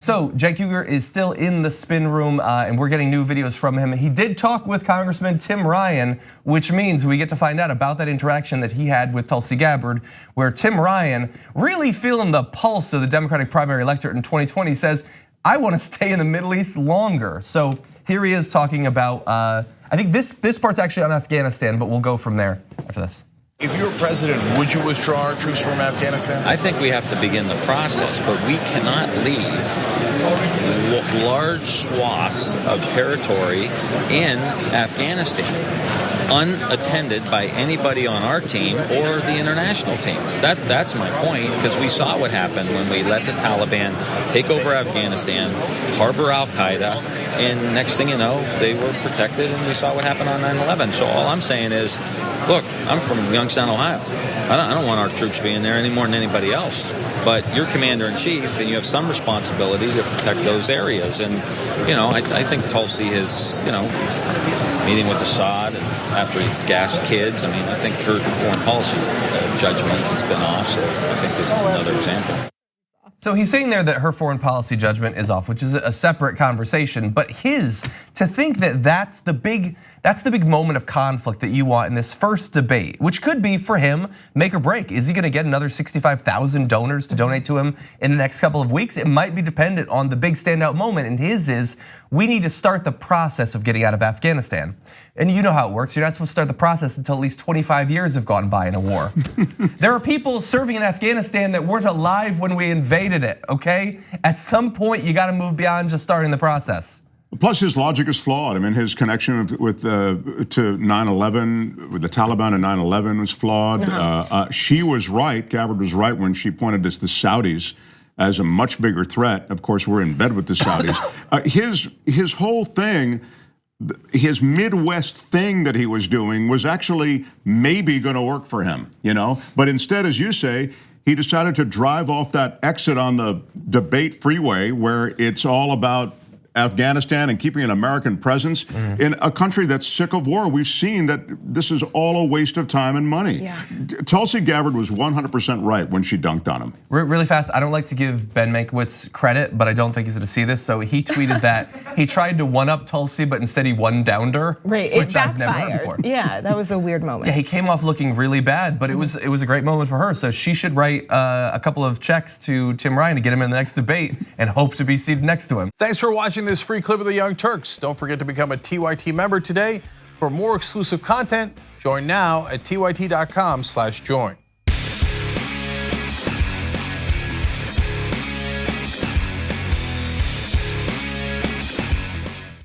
So Cenk Uygur is still in the spin room and we're getting new videos from him. He did talk with Congressman Tim Ryan, which means we get to find out about that interaction that he had with Tulsi Gabbard, where Tim Ryan, really feeling the pulse of the Democratic primary electorate in 2020, says, I want to stay in the Middle East longer. So here he is talking about, I think this part's actually on Afghanistan, but we'll go from there after this. If you were president, would you withdraw our troops from Afghanistan? I think we have to begin the process, but we cannot leave large swaths of territory in Afghanistan unattended by anybody on our team or the international team. That's my point, because we saw what happened when we let the Taliban take over Afghanistan, harbor Al-Qaeda, and next thing you know, they were protected, and we saw what happened on 9/11. So all I'm saying is, look, I'm from Youngstown, Ohio. I don't want our troops being there any more than anybody else. But you're commander-in-chief, and you have some responsibility to protect those areas. And, I think Tulsi is, meeting with Assad and after he gassed kids. I mean, I think her foreign policy judgment has been off, so I think this is another example. So he's saying there that her foreign policy judgment is off, which is a separate conversation. But to think that that's the big moment of conflict that you want in this first debate, which could be for him make or break. Is he going to get another 65,000 donors to donate to him in the next couple of weeks? It might be dependent on the big standout moment, and his is, we need to start the process of getting out of Afghanistan. And you know how it works. You're not supposed to start the process until at least 25 years have gone by in a war. There are people serving in Afghanistan that weren't alive when we invaded it, okay? At some point, you gotta move beyond just starting the process. Plus, his logic is flawed. I mean, his connection to 9/11, with the Taliban and 9/11 was flawed. She was right, Gabbard was right when she pointed to the Saudis as a much bigger threat. Of course, we're in bed with the Saudis. His whole thing, his Midwest thing that he was doing was actually maybe gonna work for him, But instead, as you say, he decided to drive off that exit on the debate freeway where it's all about Afghanistan and keeping an American presence in a country that's sick of war. We've seen that this is all a waste of time and money. Yeah. Tulsi Gabbard was 100% right when she dunked on him. Really fast, I don't like to give Ben Mankiewicz credit, but I don't think he's gonna see this. So he tweeted that he tried to one-up Tulsi, but instead he one-downed her. Right, which it I've never heard backfired. before. Yeah, that was a weird moment. Yeah, he came off looking really bad, but it was a great moment for her. So she should write a couple of checks to Tim Ryan to get him in the next debate and hope to be seated next to him. Thanks for watching this free clip of the Young Turks. Don't forget to become a TYT member today. For more exclusive content, join now at tyt.com/join.